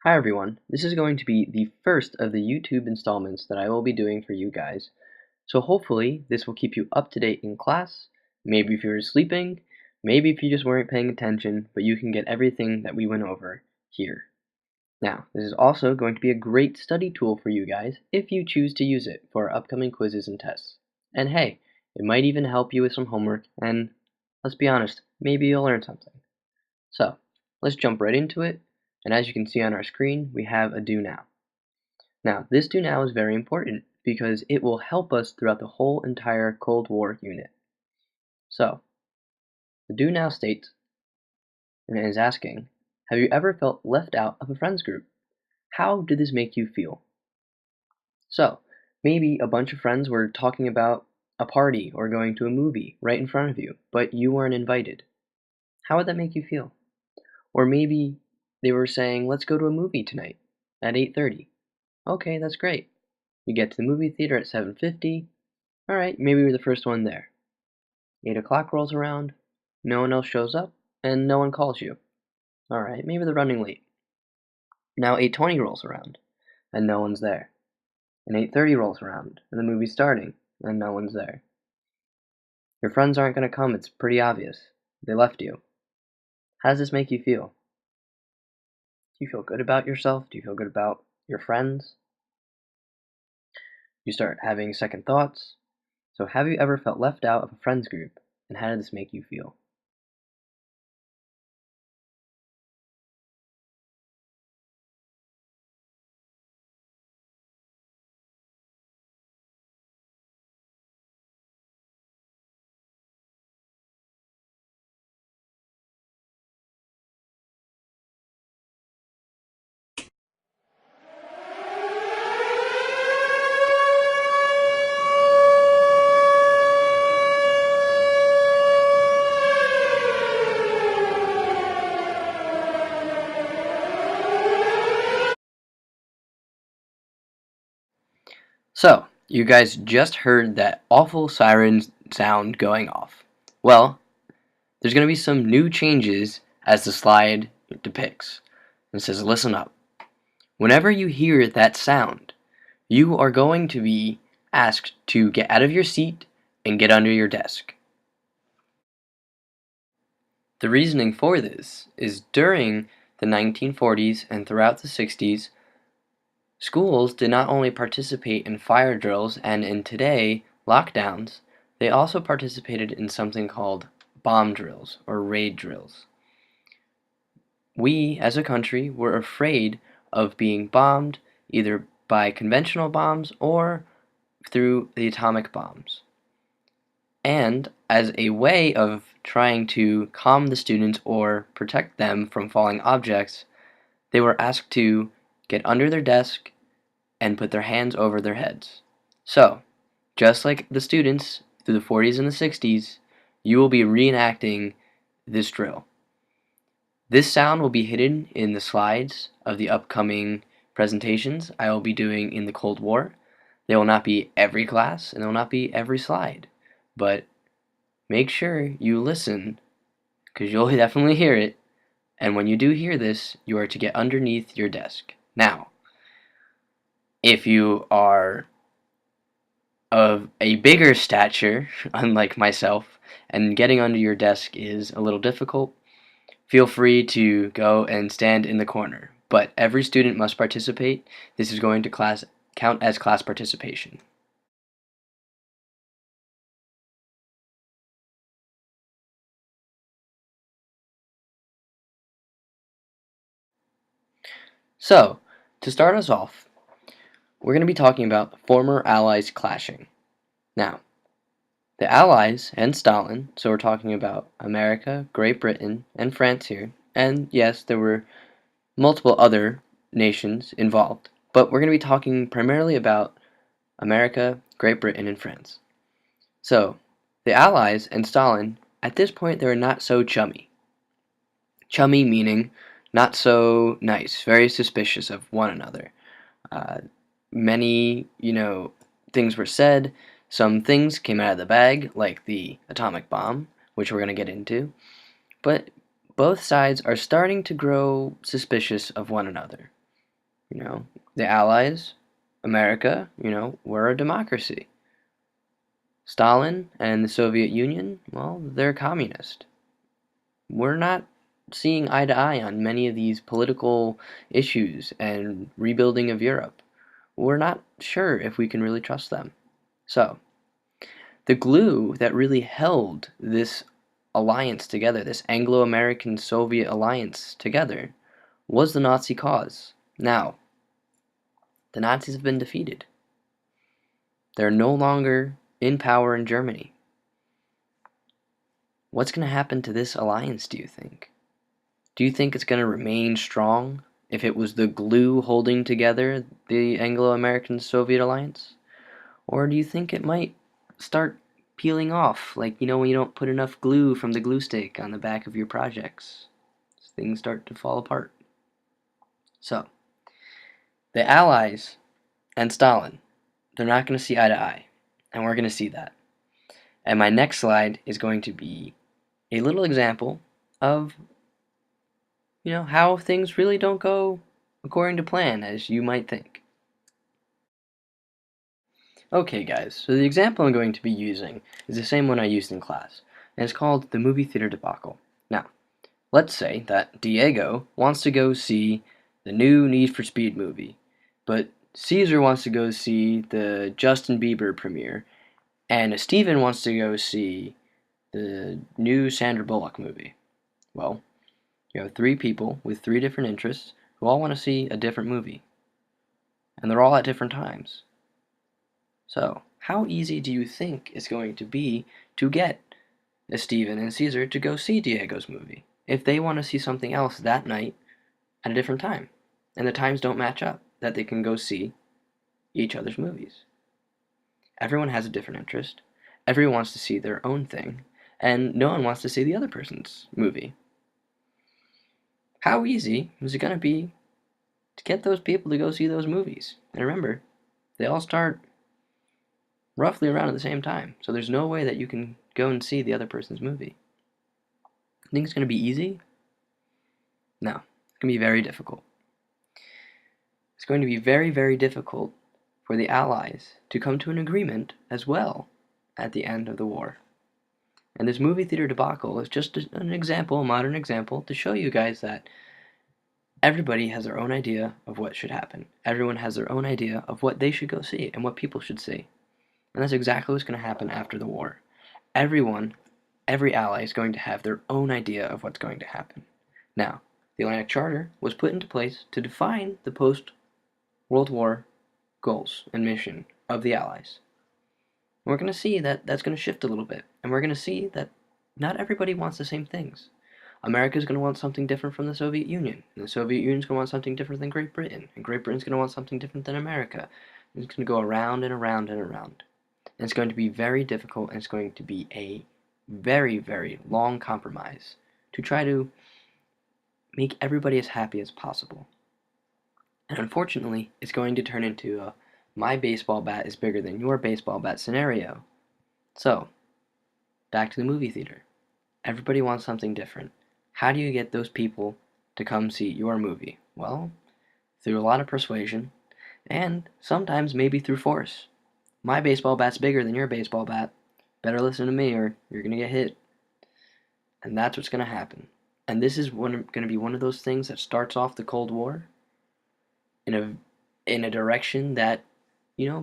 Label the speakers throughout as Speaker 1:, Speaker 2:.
Speaker 1: Hi everyone, this is going to be the first of the YouTube installments that I will be doing for you guys. So hopefully this will keep you up to date in class, maybe if you were sleeping, maybe if you just weren't paying attention, but you can get everything that we went over here. Now, this is also going to be a great study tool for you guys if you choose to use it for upcoming quizzes and tests. And hey, it might even help you with some homework, and let's be honest, maybe you'll learn something. So, let's jump right into it, and as you can see on our screen, we have a do now. Now, this do now is very important because it will help us throughout the whole entire Cold War unit. So, the do now states, and it is asking, have you ever felt left out of a friends group? How did this make you feel? So, maybe a bunch of friends were talking about a party or going to a movie right in front of you, but you weren't invited. How would that make you feel? Or maybe they were saying, let's go to a movie tonight at 8:30. Okay, that's great. You get to the movie theater at 7:50. Alright, maybe you're the first one there. 8 o'clock rolls around, no one else shows up, and no one calls you. Alright, maybe they're running late. Now 8:20 rolls around, and no one's there. And 8:30 rolls around, and the movie's starting, and no one's there. Your friends aren't going to come, it's pretty obvious. They left you. How does this make you feel? Do you feel good about yourself? Do you feel good about your friends? You start having second thoughts. So have you ever felt left out of a friends group, and how did this make you feel? So, you guys just heard that awful siren sound going off. Well, there's going to be some new changes as the slide depicts. It says, listen up. Whenever you hear that sound, you are going to be asked to get out of your seat and get under your desk. The reasoning for this is during the 1940s and throughout the 60s, schools did not only participate in fire drills and in today lockdowns, they also participated in something called bomb drills or raid drills. We, as a country, were afraid of being bombed either by conventional bombs or through the atomic bombs. And as a way of trying to calm the students or protect them from falling objects, they were asked to get under their desk and put their hands over their heads. So, just like the students through the 40s and the 60s, you will be reenacting this drill. This sound will be hidden in the slides of the upcoming presentations I will be doing in the Cold War. They will not be every class and they will not be every slide, but make sure you listen because you'll definitely hear it. And when you do hear this, you are to get underneath your desk. Now, if you are of a bigger stature, unlike myself, and getting under your desk is a little difficult, feel free to go and stand in the corner. But every student must participate. This is going to count as class participation. So, to start us off, we're going to be talking about former allies clashing. Now, the Allies and Stalin, so we're talking about America, Great Britain, and France here, and yes, there were multiple other nations involved, but we're going to be talking primarily about America, Great Britain, and France. So, the Allies and Stalin, at this point, they were not so chummy. Chummy meaning not so nice, very suspicious of one another. Uh, many, things were said. Some things came out of the bag, like the atomic bomb, which we're going to get into. But both sides are starting to grow suspicious of one another. The Allies, America, we're a democracy. Stalin and the Soviet Union, well, they're communist. We're not seeing eye to eye on many of these political issues and rebuilding of Europe. We're not sure if we can really trust them. So, the glue that really held this alliance together, this Anglo-American Soviet alliance together, was the Nazi cause. Now, the Nazis have been defeated. They're no longer in power in Germany. What's going to happen to this alliance, do you think? Do you think it's going to remain strong if it was the glue holding together the Anglo-American Soviet alliance? Or do you think it might start peeling off, like, when you don't put enough glue from the glue stick on the back of your projects? Things start to fall apart. So, the Allies and Stalin, they're not going to see eye to eye, and we're going to see that. And my next slide is going to be a little example of, how things really don't go according to plan, as you might think. Okay, guys, so the example I'm going to be using is the same one I used in class, and it's called the movie theater debacle. Now, let's say that Diego wants to go see the new Need for Speed movie, but Caesar wants to go see the Justin Bieber premiere, and Steven wants to go see the new Sandra Bullock movie. Well, you have three people with three different interests who all want to see a different movie, and they're all at different times. So, how easy do you think it's going to be to get Steven and Caesar to go see Diego's movie if they want to see something else that night at a different time, and the times don't match up that they can go see each other's movies? Everyone has a different interest, everyone wants to see their own thing, and no one wants to see the other person's movie. How easy is it going to be to get those people to go see those movies? And remember, they all start roughly around at the same time, so there's no way that you can go and see the other person's movie. Think it's going to be easy? No, it's going to be very difficult. It's going to be very, very difficult for the Allies to come to an agreement as well at the end of the war. And this movie theater debacle is just an example, a modern example, to show you guys that everybody has their own idea of what should happen. Everyone has their own idea of what they should go see and what people should see. And that's exactly what's going to happen after the war. Every ally is going to have their own idea of what's going to happen. Now, the Atlantic Charter was put into place to define the post-World War goals and mission of the Allies. And we're going to see that that's going to shift a little bit, and we're going to see that not everybody wants the same things. America's going to want something different from the Soviet Union, and the Soviet Union's going to want something different than Great Britain, and Great Britain's going to want something different than America. And it's going to go around and around and around. And it's going to be very difficult, and it's going to be a very, very long compromise to try to make everybody as happy as possible. And unfortunately, it's going to turn into a my baseball bat is bigger than your baseball bat scenario. So, back to the movie theater. Everybody wants something different. How do you get those people to come see your movie? Well, through a lot of persuasion, and sometimes maybe through force. My baseball bat's bigger than your baseball bat. Better listen to me or you're going to get hit. And that's what's going to happen. And this is going to be one of those things that starts off the Cold War in a direction that,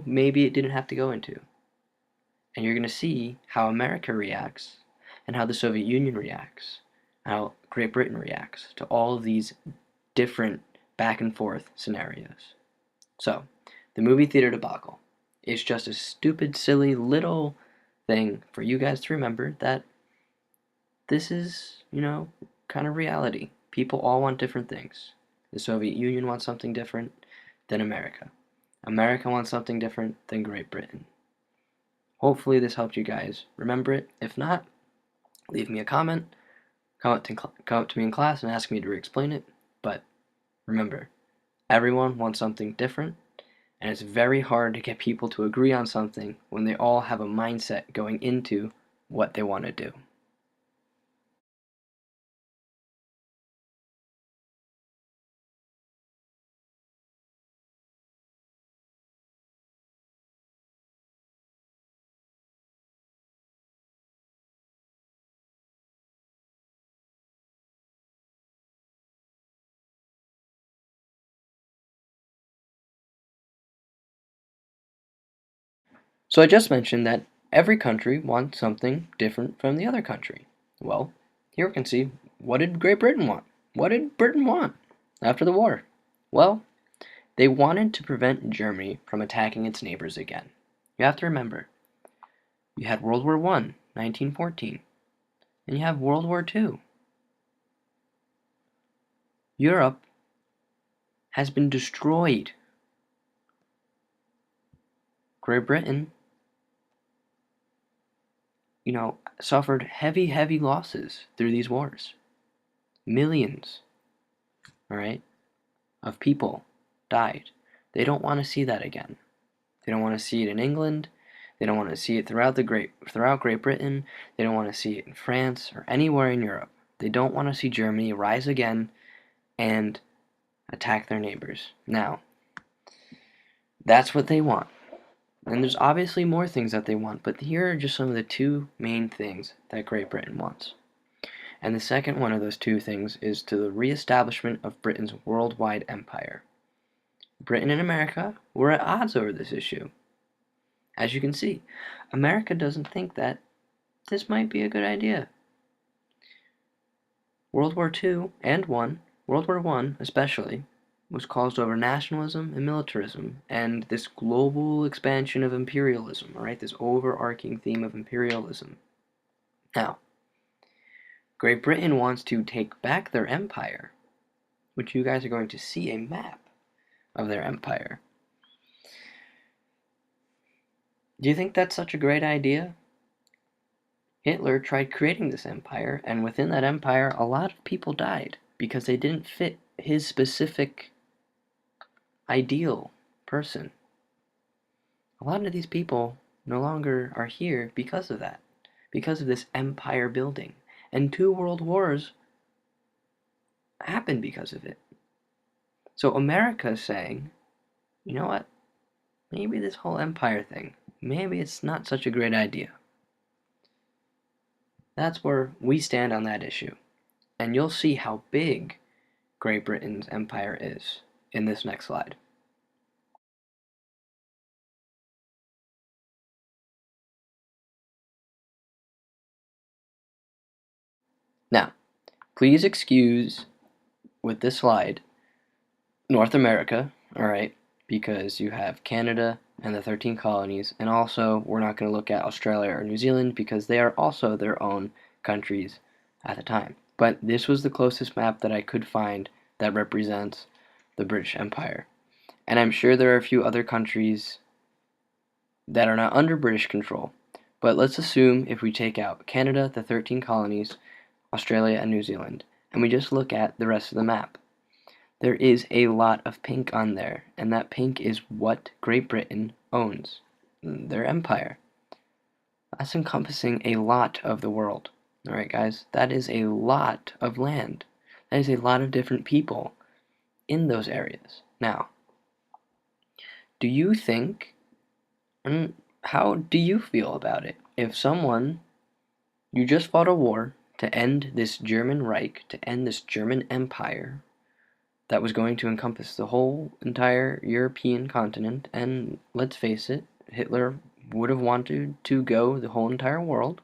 Speaker 1: maybe it didn't have to go into. And you're going to see how America reacts and how the Soviet Union reacts, how Great Britain reacts to all of these different back and forth scenarios. So, the movie theater debacle is just a stupid, silly little thing for you guys to remember that this is, kind of reality. People all want different things. The Soviet Union wants something different than America. America wants something different than Great Britain. Hopefully this helped you guys remember it. If not, leave me a comment, come up to me in class and ask me to re-explain it. But remember, everyone wants something different, and it's very hard to get people to agree on something when they all have a mindset going into what they want to do. So I just mentioned that every country wants something different from the other country. Well, here we can see, what did Great Britain want? What did Britain want after the war? Well, they wanted to prevent Germany from attacking its neighbors again. You have to remember, you had World War I, 1914, and you have World War II. Europe has been destroyed. Great Britain, suffered heavy, heavy losses through these wars. Millions, all right, of people died. They don't want to see that again. They don't want to see it in England. They don't want to see it throughout Great Britain. They don't want to see it in France or anywhere in Europe. They don't want to see Germany rise again and attack their neighbors. Now, that's what they want. And there's obviously more things that they want, but here are just some of the two main things that Great Britain wants. And the second one of those two things is to the reestablishment of Britain's worldwide empire. Britain and America were at odds over this issue. As you can see, America doesn't think that this might be a good idea. World War II and World War I especially, was caused over nationalism and militarism and this global expansion of imperialism, all right? This overarching theme of imperialism. Now, Great Britain wants to take back their empire, which you guys are going to see a map of their empire. Do you think that's such a great idea? Hitler tried creating this empire, and within that empire, a lot of people died because they didn't fit his specific ideal person. A lot of these people no longer are here because of that, because of this empire building. And 2 world wars happened because of it. So America is saying, you know what? Maybe this whole empire thing, maybe it's not such a great idea. That's where we stand on that issue. And you'll see how big Great Britain's empire is in this next slide. Now, please excuse with this slide North America, all right, because you have Canada and the 13 colonies, and also we're not going to look at Australia or New Zealand because they are also their own countries at the time. But this was the closest map that I could find that represents the British Empire. And I'm sure there are a few other countries that are not under British control. But let's assume if we take out Canada, the 13 colonies, Australia, and New Zealand, and we just look at the rest of the map. There is a lot of pink on there, and that pink is what Great Britain owns, their empire. That's encompassing a lot of the world. Alright guys, that is a lot of land. That is a lot of different people in those areas. Now, do you think, and how do you feel about it? If you just fought a war to end this German Reich, to end this German Empire that was going to encompass the whole entire European continent, and let's face it, Hitler would have wanted to go the whole entire world.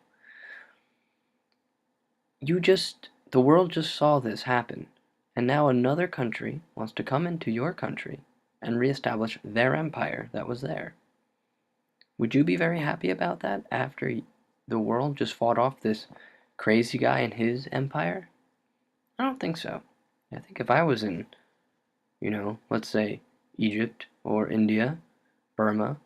Speaker 1: The world just saw this happen, and now another country wants to come into your country and reestablish their empire that was there. Would you be very happy about that after the world just fought off this crazy guy and his empire? I don't think so. I think if I was in, let's say Egypt or India, Burma,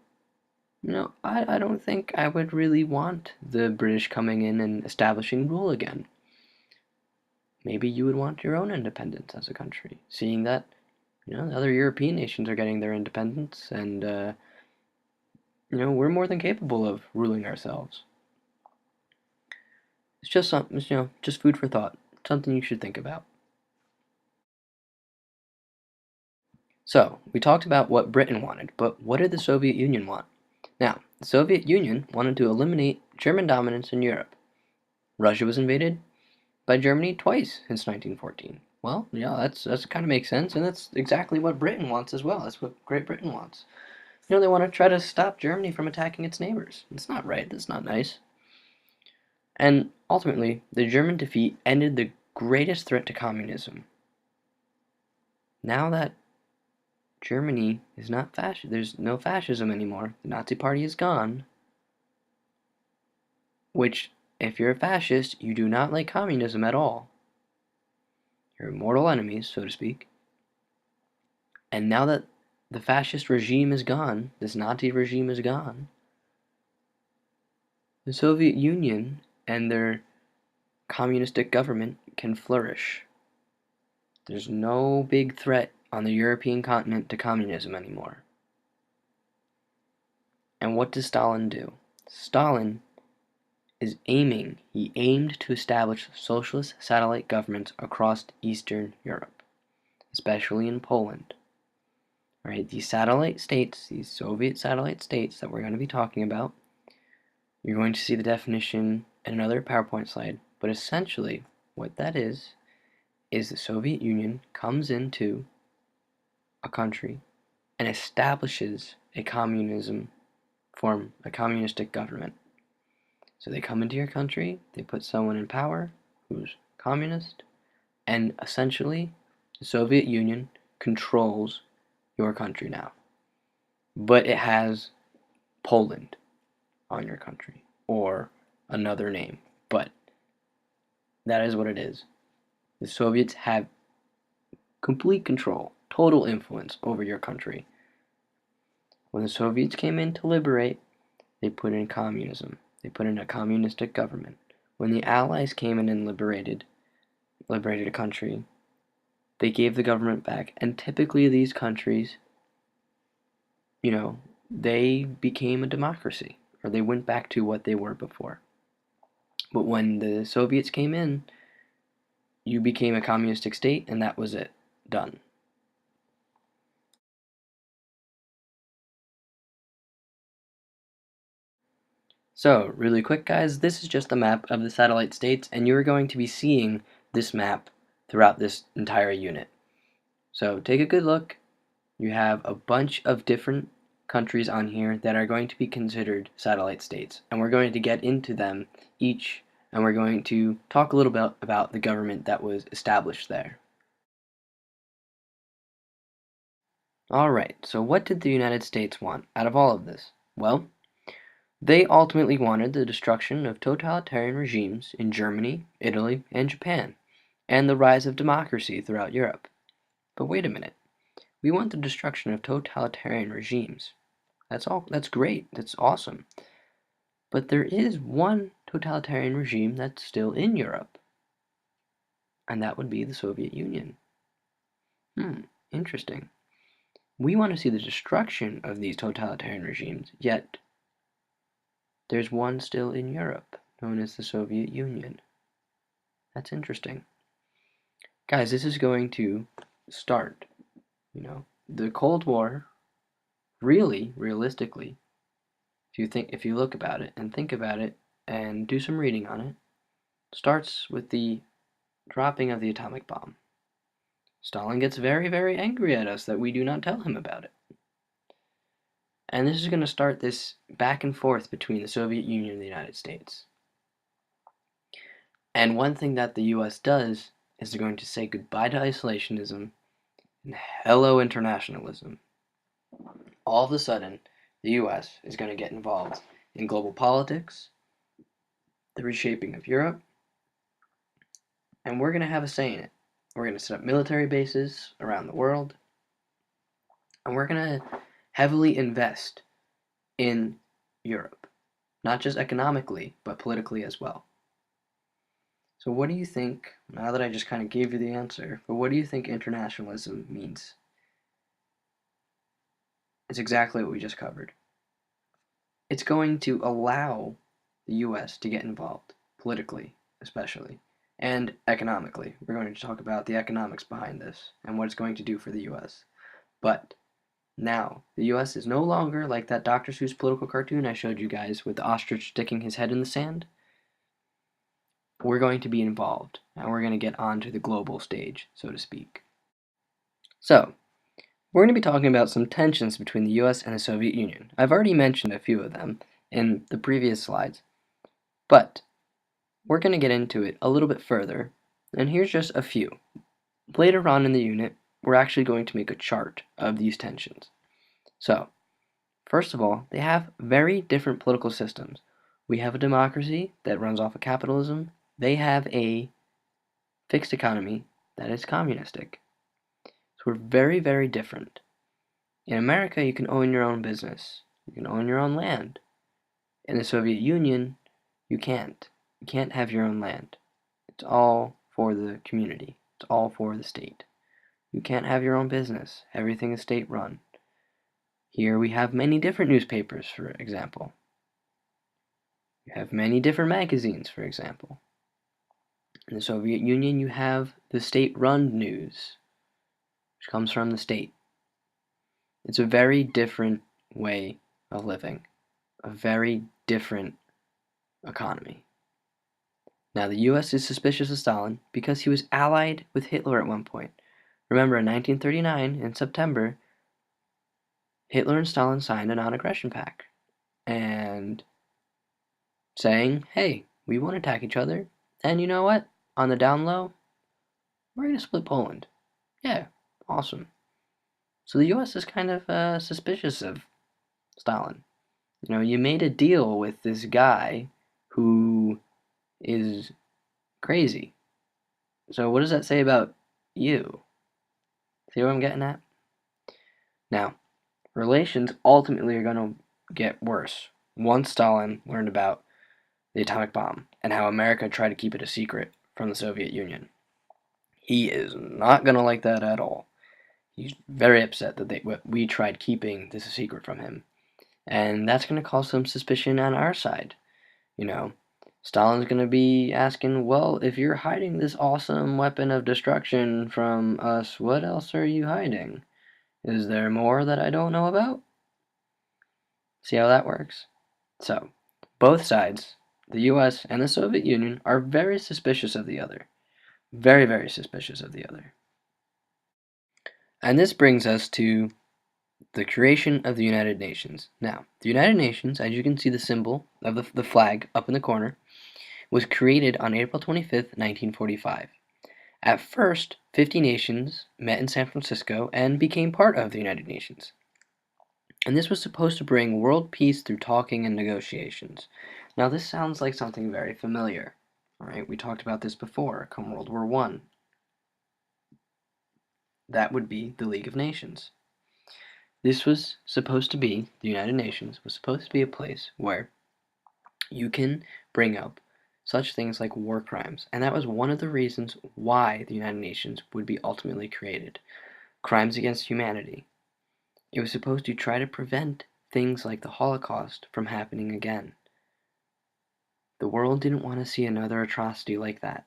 Speaker 1: I don't think I would really want the British coming in and establishing rule again. Maybe you would want your own independence as a country, seeing that, the other European nations are getting their independence, and, we're more than capable of ruling ourselves. It's just something, just food for thought, something you should think about. So, we talked about what Britain wanted, but what did the Soviet Union want? Now, the Soviet Union wanted to eliminate German dominance in Europe. Russia was invaded by Germany twice since 1914. Well, yeah, that's kind of makes sense, and that's exactly what Britain wants as well. That's what Great Britain wants. They want to try to stop Germany from attacking its neighbors. It's not right. That's not nice. And ultimately, the German defeat ended the greatest threat to communism. Now that Germany is not fascist, there's no fascism anymore. The Nazi Party is gone. Which, if you're a fascist, you do not like communism at all. You're mortal enemies, so to speak. And now that the fascist regime is gone, this Nazi regime is gone, the Soviet Union and their communistic government can flourish. There's no big threat on the European continent to communism anymore. And what does Stalin do? Stalin he aimed to establish socialist satellite governments across Eastern Europe, especially in Poland. Right, these satellite states, these Soviet satellite states that we're going to be talking about, you're going to see the definition in another PowerPoint slide, but essentially what that is the Soviet Union comes into a country and establishes a communistic government. So they come into your country, they put someone in power who's communist, and essentially the Soviet Union controls your country now. But it has Poland on your country, or another name, but that is what it is. The Soviets have complete control, total influence over your country. When the Soviets came in to liberate, they put in communism. They put in a communistic government. When the Allies came in and liberated a country, they gave the government back. And typically these countries, they became a democracy, or they went back to what they were before. But when the Soviets came in, you became a communistic state, and that was it. Done. So, really quick guys, this is just a map of the satellite states, and you're going to be seeing this map throughout this entire unit. So take a good look. You have a bunch of different countries on here that are going to be considered satellite states, and we're going to get into them each, and we're going to talk a little bit about the government that was established there. Alright, so what did the United States want out of all of this? Well, they ultimately wanted the destruction of totalitarian regimes in Germany, Italy, and Japan, and the rise of democracy throughout Europe. But wait a minute. We want the destruction of totalitarian regimes. That's great. That's awesome. But there is one totalitarian regime that's still in Europe, and that would be the Soviet Union. Interesting. We want to see the destruction of these totalitarian regimes, yet there's one still in Europe, known as the Soviet Union. That's interesting. Guys, this is going to start, the Cold War, really, realistically, if you look about it and think about it and do some reading on it, starts with the dropping of the atomic bomb. Stalin gets very, very angry at us that we do not tell him about it. And this is going to start this back and forth between the Soviet Union and the United States. And one thing that the US does is they're going to say goodbye to isolationism and hello internationalism. All of a sudden, the US is going to get involved in global politics, the reshaping of Europe, and we're going to have a say in it. We're going to set up military bases around the world, and we're going to heavily invest in Europe, not just economically, but politically as well. So what do you think, now that I just kind of gave you the answer, but what do you think internationalism means? It's exactly what we just covered. It's going to allow the US to get involved, politically especially, and economically. We're going to talk about the economics behind this and what it's going to do for the US. But now, the US is no longer like that Dr. Seuss political cartoon I showed you guys with the ostrich sticking his head in the sand. We're going to be involved, and we're going to get onto the global stage, so to speak. So, We're going to be talking about some tensions between the US and the Soviet Union. I've already mentioned a few of them in the previous slides, but we're going to get into it a little bit further, and here's just a few. Later on in the unit, we're actually going to make a chart of these tensions. So, first of all, they have very different political systems. We have a democracy that runs off of capitalism. They have a fixed economy that is communistic. So we're very, very different. In America, you can own your own business. You can own your own land. In the Soviet Union, you can't. You can't have your own land. It's all for the community. It's all for the state. You can't have your own business. Everything is state run. Here we have many different newspapers, for example. You have many different magazines, for example. In the Soviet Union, you have the state-run news, which comes from the state. It's a very different way of living, a very different economy. Now, the US is suspicious of Stalin because he was allied with Hitler at one point. Remember, in 1939, in September, Hitler and Stalin signed a non-aggression pact, and saying, hey, we won't attack each other, and you know what? On the down low, we're going to split Poland. Yeah, awesome. So the US is kind of suspicious of Stalin. You know, you made a deal with this guy who is crazy. So what does that say about you? See what I'm getting at? Now, relations ultimately are going to get worse once Stalin learned about the atomic bomb and how America tried to keep it a secret from the Soviet Union. He is not going to like that at all. He's very upset that we tried keeping this a secret from him. And that's going to cause some suspicion on our side. You know, Stalin's going to be asking, well, if you're hiding this awesome weapon of destruction from us, what else are you hiding? Is there more that I don't know about? See how that works? So, both sides, the US and the Soviet Union, are very suspicious of the other. Very, very suspicious of the other. And this brings us to the creation of the United Nations. Now, the United Nations, as you can see the symbol of the flag up in the corner, was created on April 25th, 1945. At first, 50 nations met in San Francisco and became part of the United Nations. And this was supposed to bring world peace through talking and negotiations. Now, this sounds like something very familiar. All right, we talked about this before, come World War I. That would be the League of Nations. This was supposed to be, the United Nations was supposed to be a place where you can bring up such things like war crimes. And that was one of the reasons why the United Nations would be ultimately created. Crimes against humanity. It was supposed to try to prevent things like the Holocaust from happening again. The world didn't want to see another atrocity like that.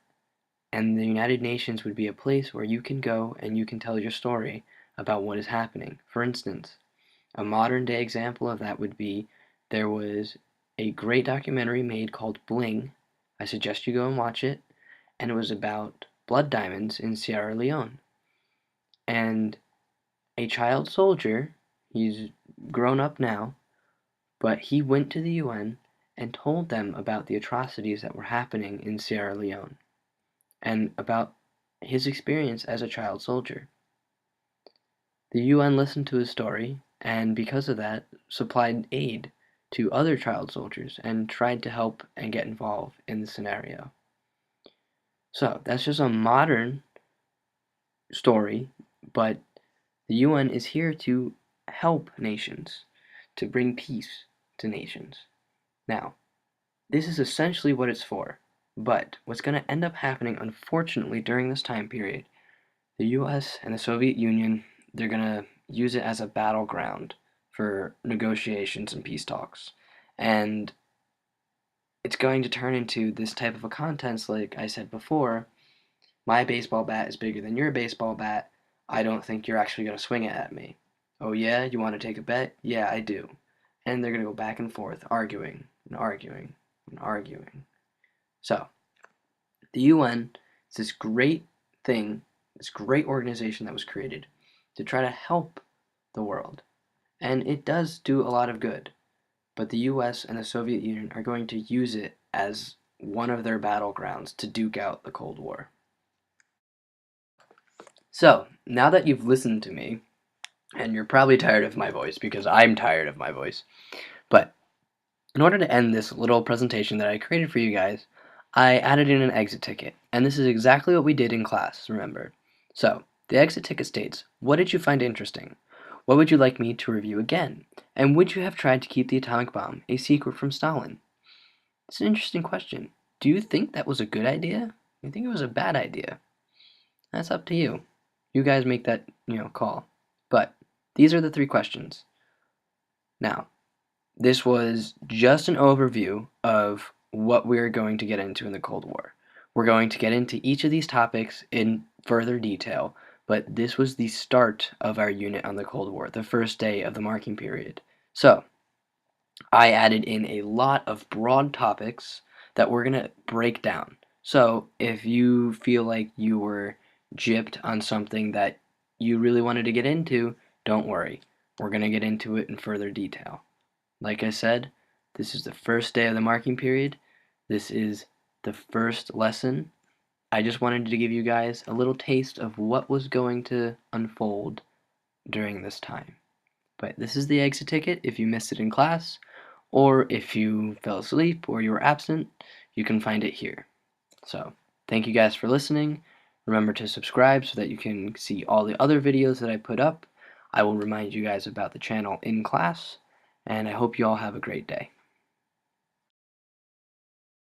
Speaker 1: And the United Nations would be a place where you can go and you can tell your story about what is happening. For instance, a modern day example of that would be there was a great documentary made called Bling. I suggest you go and watch it. And it was about blood diamonds in Sierra Leone. And a child soldier, he's grown up now, but he went to the UN and told them about the atrocities that were happening in Sierra Leone and about his experience as a child soldier. The UN listened to his story and because of that supplied aid to other child soldiers and tried to help and get involved in the scenario. So that's just a modern story, but the UN is here to help nations, to bring peace to nations. Now, this is essentially what it's for, but what's going to end up happening, unfortunately, during this time period, the US and the Soviet Union, they're going to use it as a battleground for negotiations and peace talks. And it's going to turn into this type of a contest, like I said before. My baseball bat is bigger than your baseball bat. I don't think you're actually going to swing it at me. Oh, yeah? You want to take a bet? Yeah, I do. And they're going to go back and forth, arguing and arguing and arguing. So, the UN is this great thing, this great organization that was created to try to help the world. And it does do a lot of good. But the US and the Soviet Union are going to use it as one of their battlegrounds to duke out the Cold War. So, now that you've listened to me, and you're probably tired of my voice because I'm tired of my voice, but in order to end this little presentation that I created for you guys, I added in an exit ticket, and this is exactly what we did in class, remember. So, the exit ticket states, what did you find interesting? What would you like me to review again? And would you have tried to keep the atomic bomb a secret from Stalin? It's an interesting question. Do you think that was a good idea? Do you think it was a bad idea? That's up to you. You guys make that, call. But these are the 3 questions. Now, this was just an overview of what we're going to get into in the Cold War. We're going to get into each of these topics in further detail, but this was the start of our unit on the Cold War, the first day of the marking period. So, I added in a lot of broad topics that we're going to break down. So, if you feel like you were gypped on something that you really wanted to get into, don't worry. We're going to get into it in further detail. Like I said, this is the first day of the marking period. This is the first lesson. I just wanted to give you guys a little taste of what was going to unfold during this time. But this is the exit ticket if you missed it in class, or if you fell asleep or you were absent, you can find it here. So, thank you guys for listening. Remember to subscribe so that you can see all the other videos that I put up. I will remind you guys about the channel in class, and I hope you all have a great day.